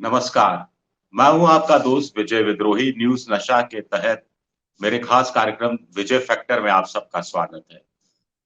नमस्कार। मैं हूं आपका दोस्त विजय विद्रोही। न्यूज नशा के तहत मेरे खास कार्यक्रम विजय फैक्टर में आप सबका स्वागत है।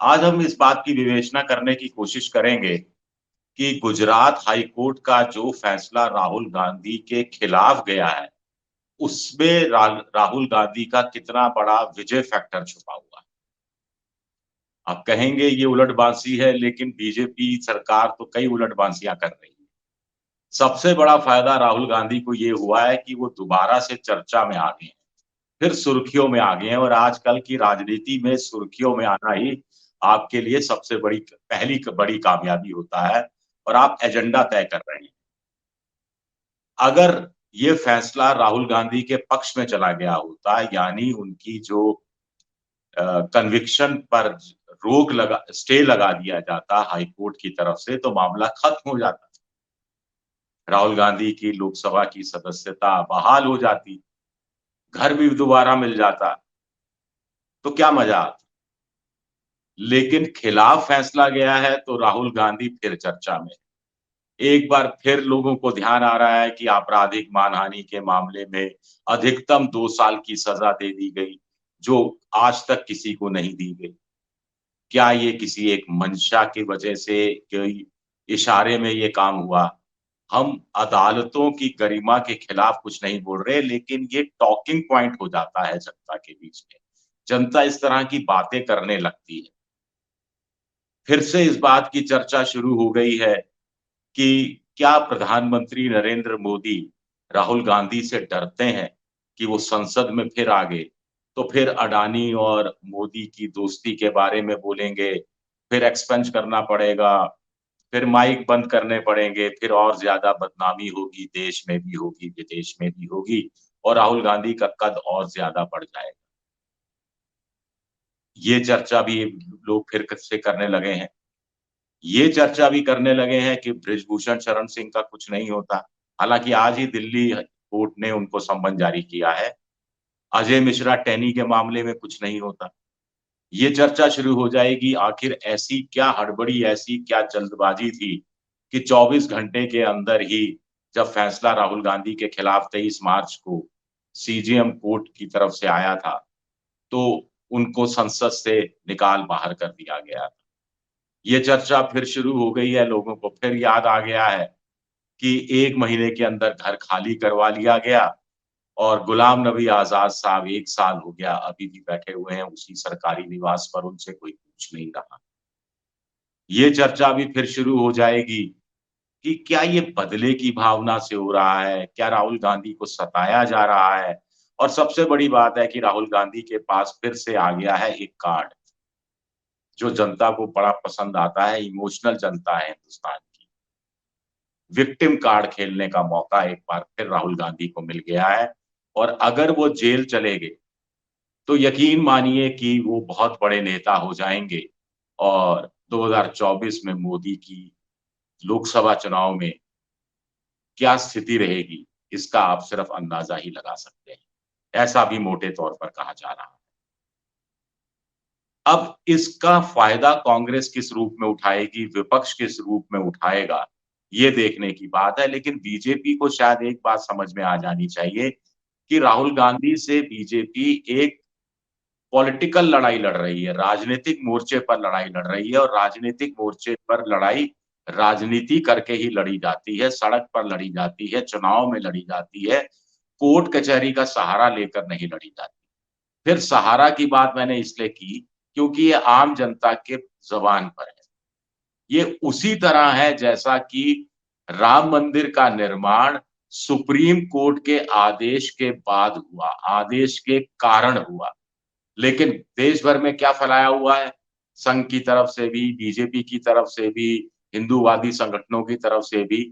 आज हम इस बात की विवेचना करने की कोशिश करेंगे कि गुजरात हाई कोर्ट का जो फैसला राहुल गांधी के खिलाफ गया है, उसमें राहुल गांधी का कितना बड़ा विजय फैक्टर छुपा हुआ है। आप कहेंगे ये उलटबाजी है, लेकिन बीजेपी सरकार तो कई उलटबाजियां कर रही है। सबसे बड़ा फायदा राहुल गांधी को ये हुआ है कि वो दोबारा से चर्चा में आ गए हैं, फिर सुर्खियों में आ गए हैं, और आजकल की राजनीति में सुर्खियों में आना ही आपके लिए सबसे बड़ी पहली बड़ी कामयाबी होता है, और आप एजेंडा तय कर रहे हैं। अगर ये फैसला राहुल गांधी के पक्ष में चला गया होता, यानी उनकी जो कन्विक्शन पर रोक लगा स्टे लगा दिया जाता हाई कोर्ट की तरफ से, तो मामला खत्म हो जाता। राहुल गांधी की लोकसभा की सदस्यता बहाल हो जाती, घर भी दोबारा मिल जाता, तो क्या मजा आता। लेकिन खिलाफ फैसला गया है तो राहुल गांधी फिर चर्चा में। एक बार फिर लोगों को ध्यान आ रहा है कि आपराधिक मानहानि के मामले में अधिकतम 2 साल की सजा दे दी गई, जो आज तक किसी को नहीं दी गई। क्या ये किसी एक मंशा की वजह से, कोई इशारे में ये काम हुआ? हम अदालतों की गरिमा के खिलाफ कुछ नहीं बोल रहे, लेकिन ये टॉकिंग पॉइंट हो जाता है जनता के बीच में। जनता इस तरह की बातें करने लगती है। फिर से इस बात की चर्चा शुरू हो गई है कि क्या प्रधानमंत्री नरेंद्र मोदी राहुल गांधी से डरते हैं कि वो संसद में फिर आ गए, तो फिर अडानी और मोदी की दोस्ती के बारे में बोलेंगे, फिर एक्सपेंज करना पड़ेगा, फिर माइक बंद करने पड़ेंगे, फिर और ज्यादा बदनामी होगी, देश में भी होगी, विदेश में भी होगी, और राहुल गांधी का कद और ज्यादा बढ़ जाएगा। ये चर्चा भी लोग फिर से करने लगे हैं। ये चर्चा भी करने लगे हैं कि बृजभूषण शरण सिंह का कुछ नहीं होता। हालाँकि आज ही दिल्ली कोर्ट ने उनको समन जारी किया है। अजय मिश्रा टेनी के मामले में कुछ नहीं होता। ये चर्चा शुरू हो जाएगी, आखिर ऐसी क्या हड़बड़ी, ऐसी क्या जल्दबाजी थी कि 24 घंटे के अंदर ही जब फैसला राहुल गांधी के खिलाफ 23 मार्च को सीजेएम कोर्ट की तरफ से आया था, तो उनको संसद से निकाल बाहर कर दिया गया। ये चर्चा फिर शुरू हो गई है, लोगों को फिर याद आ गया है कि 1 महीने के अंदर घर खाली करवा लिया गया, और गुलाम नबी आज़ाद साहब 1 साल हो गया अभी भी बैठे हुए हैं उसी सरकारी निवास पर, उनसे कोई पूछ नहीं रहा। ये चर्चा भी फिर शुरू हो जाएगी कि क्या ये बदले की भावना से हो रहा है? क्या राहुल गांधी को सताया जा रहा है? और सबसे बड़ी बात है कि राहुल गांधी के पास फिर से आ गया है एक कार्ड, जो जनता को बड़ा पसंद आता है, इमोशनल जनता है हिंदुस्तान की। विक्टिम कार्ड खेलने का मौका एक बार फिर राहुल गांधी को मिल गया है, और अगर वो जेल चले गए, तो यकीन मानिए कि वो बहुत बड़े नेता हो जाएँगे, और 2024 में मोदी की लोकसभा चुनाव में क्या स्थिति रहेगी, इसका आप सिर्फ अंदाज़ा ही लगा सकते हैं। ऐसा भी मोटे तौर पर कहा जा रहा है। अब इसका फ़ायदा कांग्रेस किस रूप में उठाएगी, विपक्ष किस रूप में उठाएगा, ये देखने की बात है। लेकिन बीजेपी को शायद एक बात समझ में आ जानी चाहिए कि राहुल गांधी से बीजेपी एक पॉलिटिकल लड़ाई लड़ रही है, राजनीतिक मोर्चे पर लड़ाई लड़ रही है, और राजनीतिक मोर्चे पर लड़ाई राजनीति करके ही लड़ी जाती है, सड़क पर लड़ी जाती है, चुनाव में लड़ी जाती है, कोर्ट कचहरी का सहारा लेकर नहीं लड़ी जाती। फिर सहारा की बात मैंने इसलिए की, क्योंकि ये आम जनता के ज़ुबान पर है। ये उसी तरह है जैसा कि राम मंदिर का निर्माण सुप्रीम कोर्ट के आदेश के बाद हुआ, आदेश के कारण हुआ। लेकिन देश भर में क्या फैलाया हुआ है? संघ की तरफ से भी, बीजेपी की तरफ से भी, हिंदूवादी संगठनों की तरफ से भी,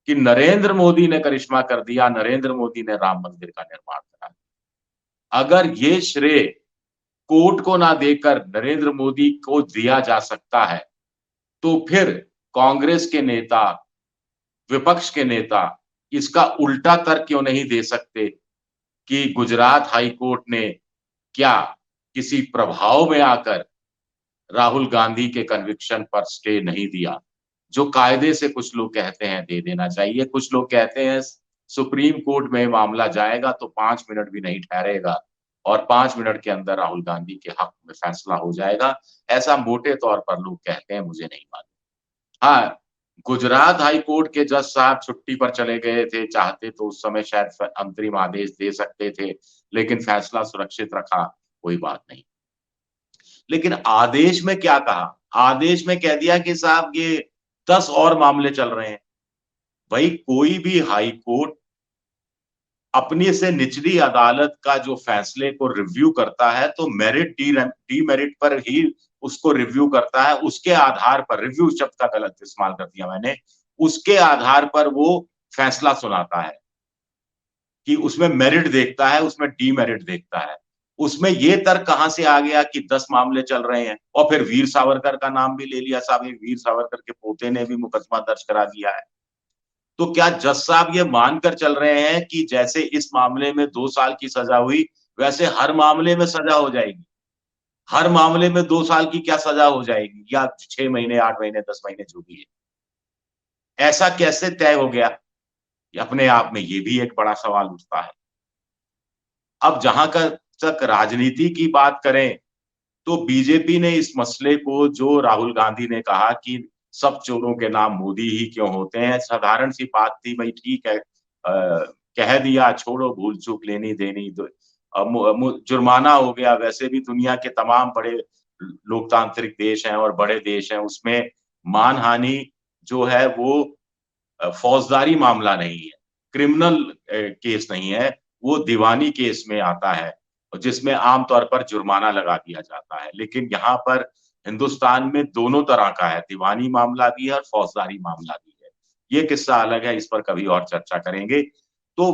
कि नरेंद्र मोदी ने करिश्मा कर दिया, नरेंद्र मोदी ने राम मंदिर का निर्माण करा दिया। अगर ये श्रेय कोर्ट को ना देकर नरेंद्र मोदी को दिया जा सकता है, तो फिर कांग्रेस के नेता, विपक्ष के नेता इसका उल्टा तर्क क्यों नहीं दे सकते कि गुजरात हाई कोर्ट ने क्या किसी प्रभाव में आकर राहुल गांधी के कन्विक्शन पर स्टे नहीं दिया, जो कायदे से कुछ लोग कहते हैं दे देना चाहिए, कुछ लोग कहते हैं सुप्रीम कोर्ट में मामला जाएगा तो 5 मिनट भी नहीं ठहरेगा और 5 मिनट के अंदर राहुल गांधी के हक में फैसला हो जाएगा। ऐसा मोटे तौर पर लोग कहते हैं, मुझे नहीं मालूम। हाँ, गुजरात हाई कोर्ट के जज साहब छुट्टी पर चले गए थे, चाहते तो उस समय शायद अंतरिम आदेश दे सकते थे, लेकिन फैसला सुरक्षित रखा, कोई बात नहीं। लेकिन आदेश में क्या कहा? आदेश में कह दिया कि साहब ये 10 और मामले चल रहे हैं। भई कोई भी हाई कोर्ट अपनी से निचली अदालत का जो फैसले को रिव्यू करता है, तो मेरिट डीमेरिट पर ही उसको रिव्यू करता है, उसके आधार पर, रिव्यू शब्द का गलत इस्तेमाल कर दिया मैंने, उसके आधार पर वो फैसला सुनाता है कि उसमें मेरिट देखता है, उसमें डीमेरिट देखता है। उसमें ये तर्क कहाँ से आ गया कि 10 मामले चल रहे हैं और फिर वीर सावरकर का नाम भी ले लिया साहब, वीर सावरकर के पोते ने भी मुकदमा दर्ज करा दिया है। तो क्या जज साहब ये मानकर चल रहे हैं कि जैसे इस मामले में 2 साल की सजा हुई, वैसे हर मामले में सजा हो जाएगी? हर मामले में 2 साल की क्या सजा हो जाएगी या 6 महीने, 8 महीने, 10 महीने जो भी है। ऐसा कैसे तय हो गया? अपने आप में ये भी एक बड़ा सवाल उठता है। अब जहाँ का तक राजनीति की बात करें, तो बीजेपी ने इस मसले को जो राहुल गांधी ने कहा कि सब चोरों के नाम मोदी ही क्यों होते हैं, साधारण सी बात थी, भाई ठीक है, कह दिया, छोड़ो, भूल चूक लेनी देनी, जुर्माना हो गया। वैसे भी दुनिया के तमाम बड़े लोकतांत्रिक देश हैं और बड़े देश हैं, उसमें मानहानि जो है वो फौजदारी मामला नहीं है, क्रिमिनल केस नहीं है, वो दीवानी केस में आता है, जिसमें आमतौर पर जुर्माना लगा दिया जाता है। लेकिन यहाँ पर हिंदुस्तान में दोनों तरह का है, दीवानी मामला भी है और फौजदारी मामला भी है। ये किस्सा अलग है, इस पर कभी और चर्चा करेंगे। तो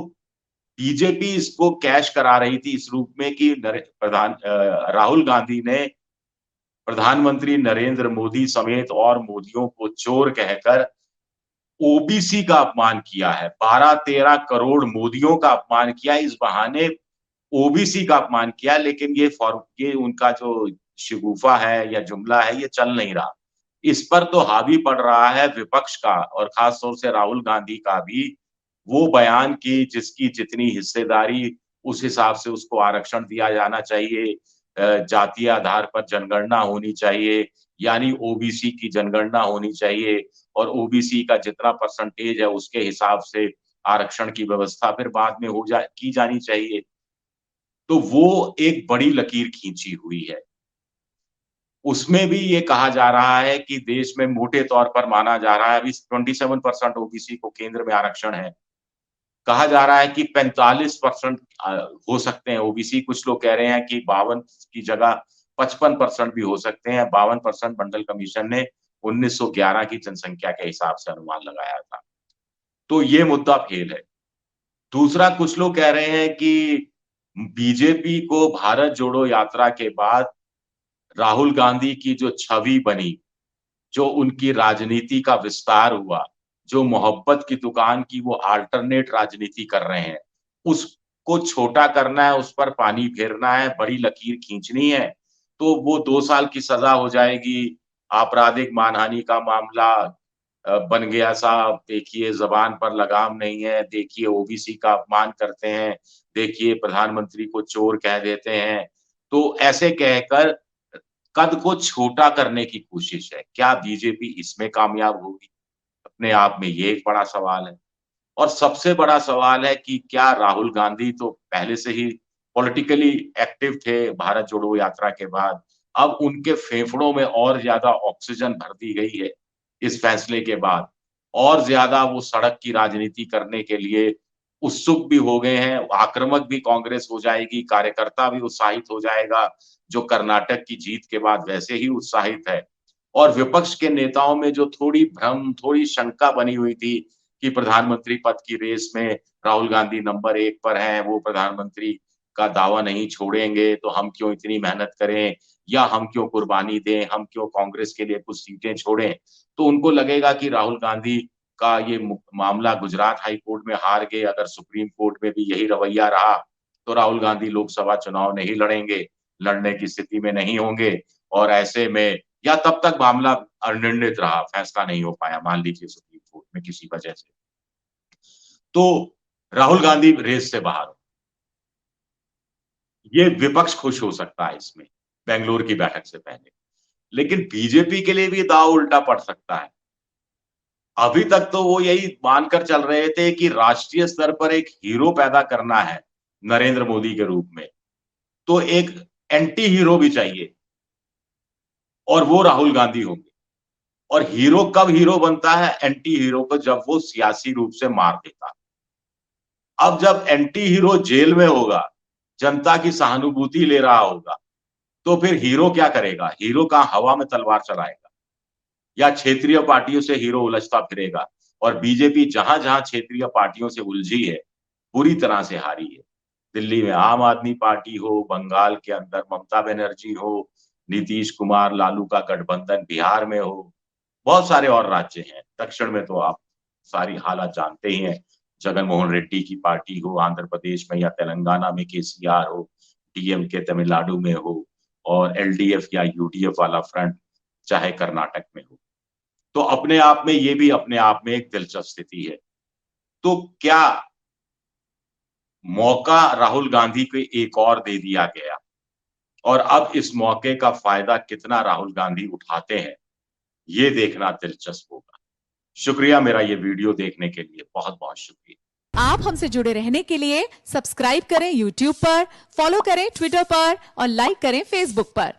बीजेपी इसको कैश करा रही थी इस रूप में कि राहुल गांधी ने प्रधानमंत्री नरेंद्र मोदी समेत और मोदियों को चोर कहकर ओबीसी का अपमान किया है, 12-13 करोड़ मोदियों का अपमान किया, इस बहाने ओबीसी का अपमान किया। लेकिन ये उनका जो शिगूफा है या जुमला है, ये चल नहीं रहा। इस पर तो हावी पड़ रहा है विपक्ष का और खास तौर से राहुल गांधी का भी वो बयान कि जिसकी जितनी हिस्सेदारी, उस हिसाब से उसको आरक्षण दिया जाना चाहिए, जातीय आधार पर जनगणना होनी चाहिए, यानी ओबीसी की जनगणना होनी चाहिए और ओबीसी का जितना परसेंटेज है उसके हिसाब से आरक्षण की व्यवस्था फिर बाद में की जानी चाहिए। तो वो एक बड़ी लकीर खींची हुई है। उसमें भी ये कहा जा रहा है कि देश में मोटे तौर पर माना जा रहा है, अभी 27% ओबीसी को केंद्र में आरक्षण है। कहा जा रहा है कि 45% हो सकते हैं ओबीसी, कुछ लोग कह रहे हैं कि 52 की जगह 55% भी हो सकते हैं। 52% मंडल कमीशन ने 1911 की जनसंख्या के हिसाब से अनुमान लगाया था। तो ये मुद्दा फेल है। दूसरा, कुछ लोग कह रहे हैं कि बीजेपी को भारत जोड़ो यात्रा के बाद राहुल गांधी की जो छवि बनी, जो उनकी राजनीति का विस्तार हुआ, जो मोहब्बत की दुकान की वो अल्टरनेट राजनीति कर रहे हैं, उसको छोटा करना है, उस पर पानी फेरना है, बड़ी लकीर खींचनी है, तो वो 2 साल की सजा हो जाएगी। आपराधिक मानहानि का मामला बन गया साहब, देखिए ज़बान पर लगाम नहीं है, देखिए ओबीसी का अपमान करते हैं, देखिए प्रधानमंत्री को चोर कह देते हैं। तो ऐसे कहकर कद को छोटा करने की कोशिश है। क्या बीजेपी इसमें कामयाब होगी? अपने आप में ये एक बड़ा सवाल है। और सबसे बड़ा सवाल है कि क्या राहुल गांधी तो पहले से ही पॉलिटिकली एक्टिव थे भारत जोड़ो यात्रा के बाद, अब उनके फेफड़ों में और ज़्यादा ऑक्सीजन भर दी गई है इस फैसले के बाद। और ज़्यादा वो सड़क की राजनीति करने के लिए उत्सुक भी हो गए हैं, आक्रामक भी कांग्रेस हो जाएगी, कार्यकर्ता भी उत्साहित हो जाएगा, जो कर्नाटक की जीत के बाद वैसे ही उत्साहित है। और विपक्ष के नेताओं में जो थोड़ी भ्रम, थोड़ी शंका बनी हुई थी कि प्रधानमंत्री पद की रेस में राहुल गांधी नंबर 1 पर हैं, वो प्रधानमंत्री का दावा नहीं छोड़ेंगे, तो हम क्यों इतनी मेहनत करें या हम क्यों कुर्बानी दें, हम क्यों कांग्रेस के लिए कुछ सीटें छोड़ें। तो उनको लगेगा कि राहुल गांधी का ये मामला गुजरात हाई कोर्ट में हार गए, अगर सुप्रीम कोर्ट में भी यही रवैया रहा, तो राहुल गांधी लोकसभा चुनाव नहीं लड़ेंगे, लड़ने की स्थिति में नहीं होंगे और ऐसे में या तब तक मामला अनिर्णित रहा, फैसला नहीं हो पाया, मान लीजिए सुप्रीम कोर्ट में किसी वजह से। तो राहुल गांधी रेस से बाहर हो। ये विपक्ष खुश हो सकता है इसमें, बेंगलुरु की बैठक से पहले। लेकिन बीजेपी के लिए भी दांव उल्टा पड़ सकता है। अभी तक तो वो यही मानकर चल रहे थे कि राष्ट्रीय स्तर पर एक हीरो पैदा करना है नरेंद्र मोदी के रूप में, तो एक एंटी हीरो भी चाहिए, और वो राहुल गांधी होंगे। और हीरो कब हीरो बनता है, एंटी हीरो को जब वो सियासी रूप से मार देता। अब जब एंटी हीरो जेल में होगा, जनता की सहानुभूति ले रहा होगा, तो फिर हीरो क्या करेगा? हीरो कहां हवा में तलवार चलाएगा, या क्षेत्रीय पार्टियों से हीरो उलझता फिरेगा। और बीजेपी जहां-जहां क्षेत्रीय पार्टियों से उलझी है, पूरी तरह से हारी है। दिल्ली में आम आदमी पार्टी हो, बंगाल के अंदर ममता बनर्जी हो, नीतीश कुमार लालू का गठबंधन बिहार में हो, बहुत सारे और राज्य हैं। दक्षिण में तो आप सारी हालत जानते ही हैं। जगनमोहन रेड्डी की पार्टी हो आंध्र प्रदेश में, या तेलंगाना में केसीआर हो, डीएमके तमिलनाडु में हो, और एलडीएफ या यूडीएफ वाला फ्रंट चाहे कर्नाटक में हो। तो अपने आप में ये भी अपने आप में एक दिलचस्प स्थिति है। तो क्या मौका राहुल गांधी को एक और दे दिया गया, और अब इस मौके का फायदा कितना राहुल गांधी उठाते हैं, ये देखना दिलचस्प होगा। शुक्रिया, मेरा ये वीडियो देखने के लिए बहुत-बहुत शुक्रिया। आप हमसे जुड़े रहने के लिए सब्सक्राइब करें YouTube पर, फॉलो करें ट्विटर पर और लाइक करें Facebook पर।